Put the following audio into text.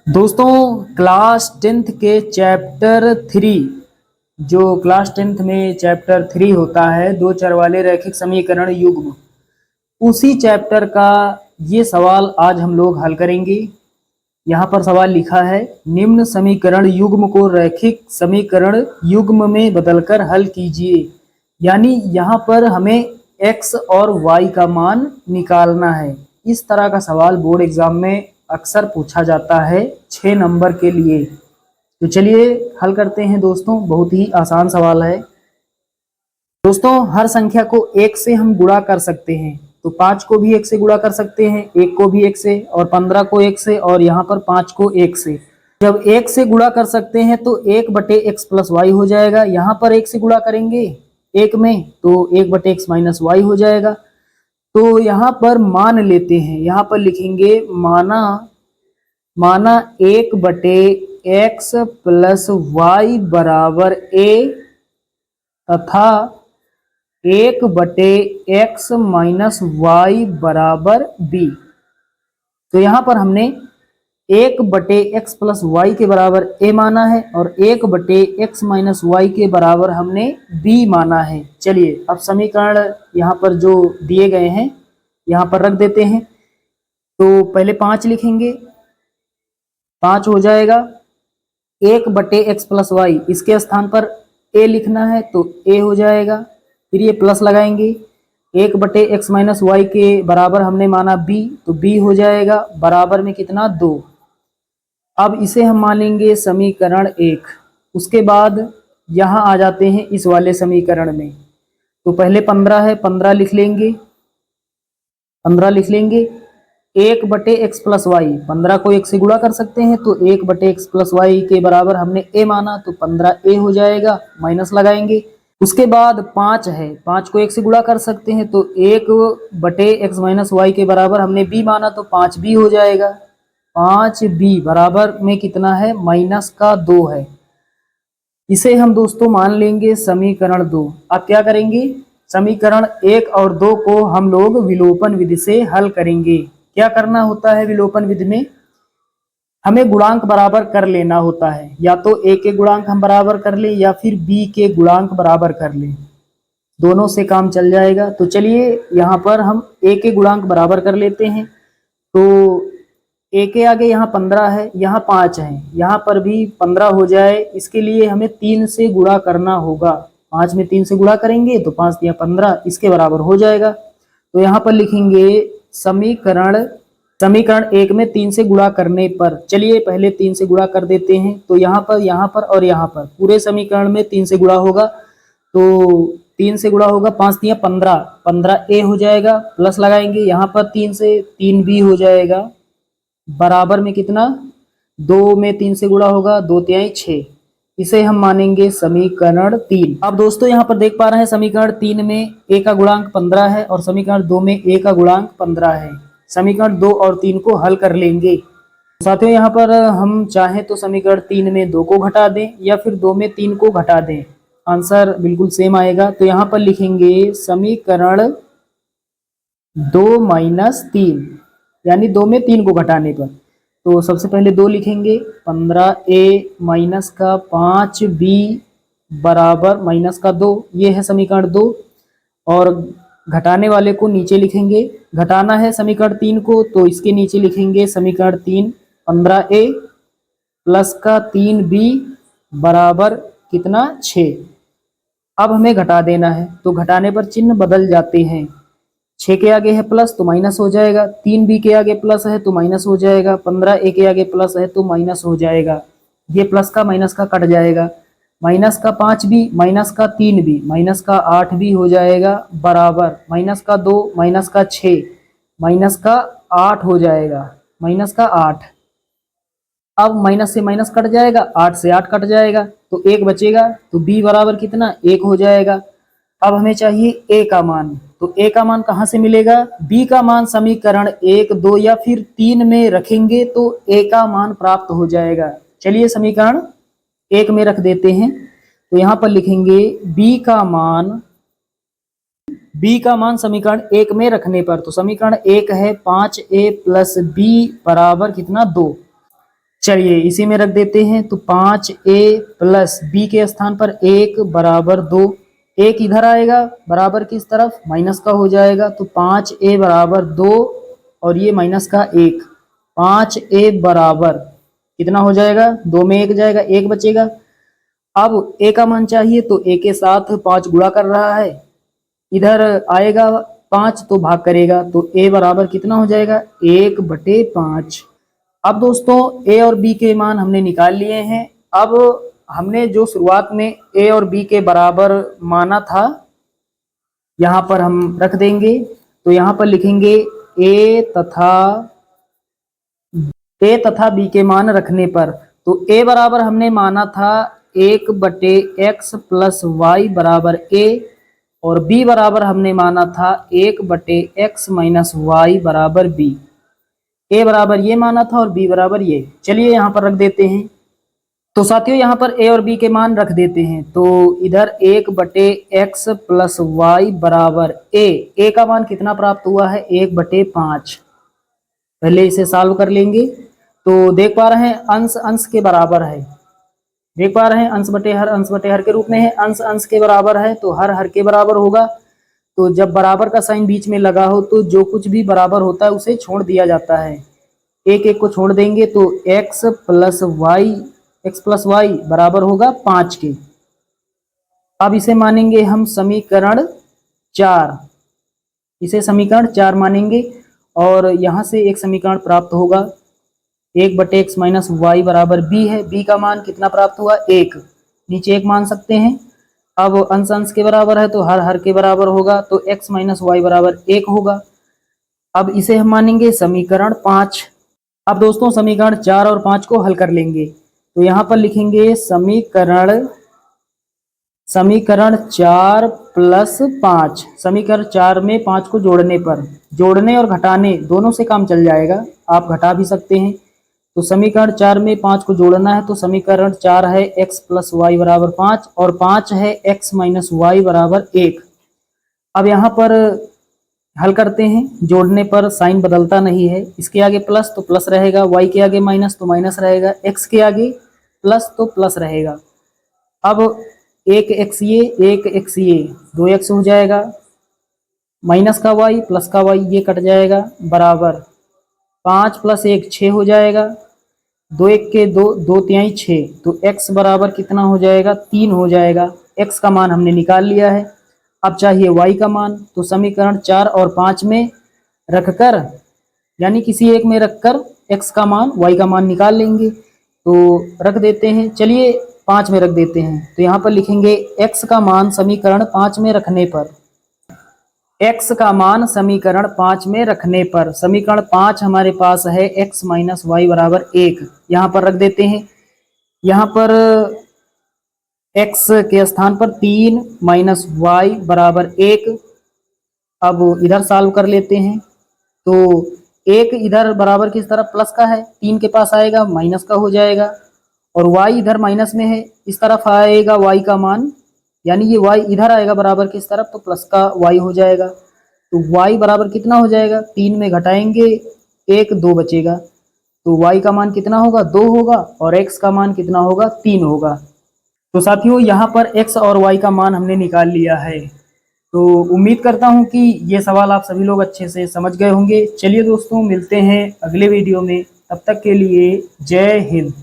दोस्तों class tenth के chapter 3 जो क्लास टेंथ में चैप्टर 3 होता है दो चर वाले रैखिक समीकरण युग्म, उसी चैप्टर का ये सवाल आज हम लोग हल करेंगे। यहाँ पर सवाल लिखा है, निम्न समीकरण युग्म को रैखिक समीकरण युग्म में बदलकर हल कीजिए। यानी यहाँ पर हमें x और y का मान निकालना है। इस तरह का सवाल बोर्ड एग्जाम में अक्सर पूछा जाता है 6 नंबर के लिए। तो चलिए हल करते हैं दोस्तों, बहुत ही आसान सवाल है। दोस्तों हर संख्या को 1 से हम गुणा कर सकते हैं, तो 5 को भी 1 से गुणा कर सकते हैं, 1 को भी 1 से, और 15 को 1 से, और यहाँ पर 5 को 1 से। जब 1 से गुणा कर सकते हैं तो 1/x प्लस वाई हो जाएगा। यहाँ पर 1 से गुणा करेंगे 1 में तो 1/x माइनस वाई हो जाएगा। तो यहाँ पर मान लेते हैं, यहाँ पर लिखेंगे माना 1/x प्लस वाई बराबर a तथा 1/x माइनस वाई बराबर b। तो यहाँ पर हमने 1/x प्लस वाई के बराबर a माना है और 1/x माइनस वाई के बराबर हमने b माना है। चलिए अब समीकरण यहाँ पर जो दिए गए हैं यहाँ पर रख देते हैं। तो पहले 5 लिखेंगे, 5 हो जाएगा 1/x प्लस वाई, इसके स्थान पर a लिखना है तो a हो जाएगा। फिर ये प्लस लगाएंगे, 1/x माइनस वाई के बराबर हमने माना b, तो b हो जाएगा बराबर में कितना 2। अब इसे हम मानेंगे समीकरण 1। उसके बाद यहाँ आ जाते हैं इस वाले समीकरण में। तो पहले 15 है, 15 लिख लेंगे, 15 लिख लेंगे 1/x प्लस वाई, 15 को 1 से गुणा कर सकते हैं तो 1/x प्लस वाई के बराबर हमने a माना तो 15a हो जाएगा, माइनस लगाएंगे। उसके बाद 5 है, 5 को 1 से गुणा कर सकते हैं तो 1/x माइनस वाई के बराबर हमने b माना तो 5b हो जाएगा। 5b बराबर में कितना है, -2 है। इसे हम दोस्तों मान लेंगे समीकरण 2। अब क्या करेंगे, समीकरण 1 और 2 को हम लोग विलोपन विधि से हल करेंगे। क्या करना होता है विलोपन विधि में, हमें गुणांक बराबर कर लेना होता है। या तो a के गुणांक हम बराबर कर लें या फिर b के गुणांक बराबर कर लें, दोनों से काम चल जाएगा। तो चलिए यहाँ पर हम a के गुणांक बराबर कर लेते हैं। तो a के आगे यहाँ 15 है, यहाँ 5 है, यहाँ पर भी 15 हो जाए, इसके लिए हमें 3 से गुणा करना होगा। 5 में 3 से गुणा करेंगे तो 5 या 15 इसके बराबर हो जाएगा। तो यहाँ पर लिखेंगे समीकरण 1 में 3 से गुणा करने पर, चलिए पहले 3 से गुणा कर देते हैं। तो यहाँ पर और यहाँ पर पूरे समीकरण में 3 से गुणा होगा, तो 3 से गुणा होगा, 5 या 15, 15a हो जाएगा, प्लस लगाएंगे यहाँ पर 3 से, 3b हो जाएगा बराबर में कितना 2 में 3 से गुणा होगा, 2 तिहाई 6। इसे हम मानेंगे समीकरण 3। अब दोस्तों यहाँ पर देख पा रहे हैं समीकरण 3 में a का गुणांक 15 है और समीकरण 2 में a का गुणांक 15 है। समीकरण 2 और 3 को हल कर लेंगे। साथियों यहाँ पर हम चाहें तो समीकरण 3 में 2 को घटा दें या फिर 2 में 3 को घटा दें, आंसर बिल्कुल सेम आएगा। तो यहाँ पर लिखेंगे समीकरण 2 माइनस 3, यानी 2 में 3 को घटाने पर। तो सबसे पहले 2 लिखेंगे, 15a माइनस का 5b बराबर -2, ये है समीकरण 2। और घटाने वाले को नीचे लिखेंगे, घटाना है समीकरण 3 को तो इसके नीचे लिखेंगे समीकरण 3, 15a प्लस का 3b बराबर कितना 6। अब हमें घटा देना है तो घटाने पर चिन्ह बदल जाते हैं, 6 के आगे है प्लस तो माइनस हो जाएगा, 3b के आगे प्लस है तो माइनस हो जाएगा, 15a के आगे प्लस है तो माइनस हो जाएगा। ये प्लस का माइनस का कट जाएगा, माइनस का 5b माइनस का 3b माइनस का 8b हो जाएगा बराबर -2 माइनस का 6 माइनस का 8 हो जाएगा, -8। अब माइनस से माइनस कट जाएगा, 8 से 8 कट जाएगा तो 1 बचेगा, तो b बराबर कितना 1 हो जाएगा। अब हमें चाहिए a का मान, तो a का मान कहाँ से मिलेगा, b का मान समीकरण 1, 2 या फिर 3 में रखेंगे तो a का मान प्राप्त हो जाएगा। चलिए समीकरण 1 में रख देते हैं। तो यहाँ पर लिखेंगे b का मान समीकरण 1 में रखने पर, तो समीकरण 1 है 5a प्लस b बराबर कितना 2। चलिए इसी में रख देते हैं। तो 5a प्लस बी के स्थान पर 1 बराबर 2, एक इधर आएगा बराबर किस तरफ, माइनस का हो जाएगा। तो 5a बराबर 2 और ये माइनस का 1, 5a बराबर कितना हो जाएगा, 2 में 1 जाएगा, 1 बचेगा। अब a का मान चाहिए तो a के साथ 5 गुणा कर रहा है, इधर आएगा 5 तो भाग करेगा, तो a बराबर कितना हो जाएगा, 1/5। अब दोस्तों a और b के मान हमने निकाल लिए हैं। अब हमने जो शुरुआत में a और b के बराबर माना था यहाँ पर हम रख देंगे। तो यहाँ पर लिखेंगे a तथा b के मान रखने पर, तो a बराबर हमने माना था 1/x प्लस वाई बराबर a, और b बराबर हमने माना था 1/x माइनस वाई बराबर b। a बराबर ये माना था और b बराबर ये। चलिए यहाँ पर रख देते हैं। तो साथियों यहाँ पर a और b के मान रख देते हैं। तो इधर 1/x प्लस वाई बराबर a का मान कितना प्राप्त हुआ है, 1/5। पहले इसे सॉल्व कर लेंगे। तो देख पा रहे हैं अंश अंश के बराबर है, देख पा रहे हैं अंश बटे हर के रूप में है, अंश अंश के बराबर है तो हर हर के बराबर होगा। तो जब बराबर का साइन बीच में लगा हो तो जो कुछ भी बराबर होता है उसे छोड़ दिया जाता है, एक एक को छोड़ देंगे। तो x प्लस वाई बराबर होगा 5 के। अब इसे मानेंगे हम समीकरण 4, इसे समीकरण 4 मानेंगे और यहाँ से एक समीकरण प्राप्त होगा, 1/x माइनस वाई बराबर b है। b का मान कितना प्राप्त हुआ, 1, नीचे 1 मान सकते हैं। अब अंश अंश के बराबर है तो हर हर के बराबर होगा, तो x माइनस वाई बराबर 1 होगा। अब इसे हम मानेंगे समीकरण 5। अब दोस्तों समीकरण 4 और 5 को हल कर लेंगे। तो यहाँ पर लिखेंगे समीकरण 4 प्लस 5, समीकरण 4 में 5 को जोड़ने पर, जोड़ने और घटाने दोनों से काम चल जाएगा, आप घटा भी सकते हैं। तो समीकरण 4 में 5 को जोड़ना है, तो समीकरण 4 है x प्लस वाई बराबर 5 और 5 है x माइनस वाई बराबर 1। अब यहाँ पर हल करते हैं, जोड़ने पर साइन बदलता नहीं है, इसके आगे प्लस तो प्लस रहेगा, y के आगे माइनस तो माइनस रहेगा, x के आगे प्लस तो प्लस रहेगा। अब 1x ये 2x हो जाएगा, माइनस का y प्लस का y ये कट जाएगा, बराबर 5 प्लस 1 6 हो जाएगा, 2 1 के 2 2 तिहाई 6, तो x बराबर कितना हो जाएगा, 3 हो जाएगा। x का मान हमने निकाल लिया है। अब चाहिए y का मान, तो समीकरण 4 और 5 में रखकर, यानी किसी एक में रखकर x का मान y का मान निकाल लेंगे। तो रख देते हैं, चलिए 5 में रख देते हैं। तो यहाँ पर लिखेंगे x का मान समीकरण 5 में रखने पर, x का मान समीकरण 5 में रखने पर, समीकरण 5 हमारे पास है x माइनस वाई बराबर 1, यहाँ पर रख देते हैं। यहाँ पर x के स्थान पर 3 माइनस वाई बराबर 1। अब इधर सॉल्व कर लेते हैं। तो 1 इधर बराबर किस तरफ प्लस का है, 3 के पास आएगा माइनस का हो जाएगा, और y इधर माइनस में है, इस तरफ आएगा y का मान, यानी ये y इधर आएगा बराबर किस तरफ, तो प्लस का y हो जाएगा। तो y बराबर कितना हो जाएगा, 3 में घटाएंगे 1 2 बचेगा, तो y का मान कितना होगा, 2 होगा, और x का मान कितना होगा, 3 होगा। तो साथियों यहाँ पर x और y का मान हमने निकाल लिया है। तो उम्मीद करता हूँ कि ये सवाल आप सभी लोग अच्छे से समझ गए होंगे। चलिए दोस्तों मिलते हैं अगले वीडियो में, तब तक के लिए जय हिंद।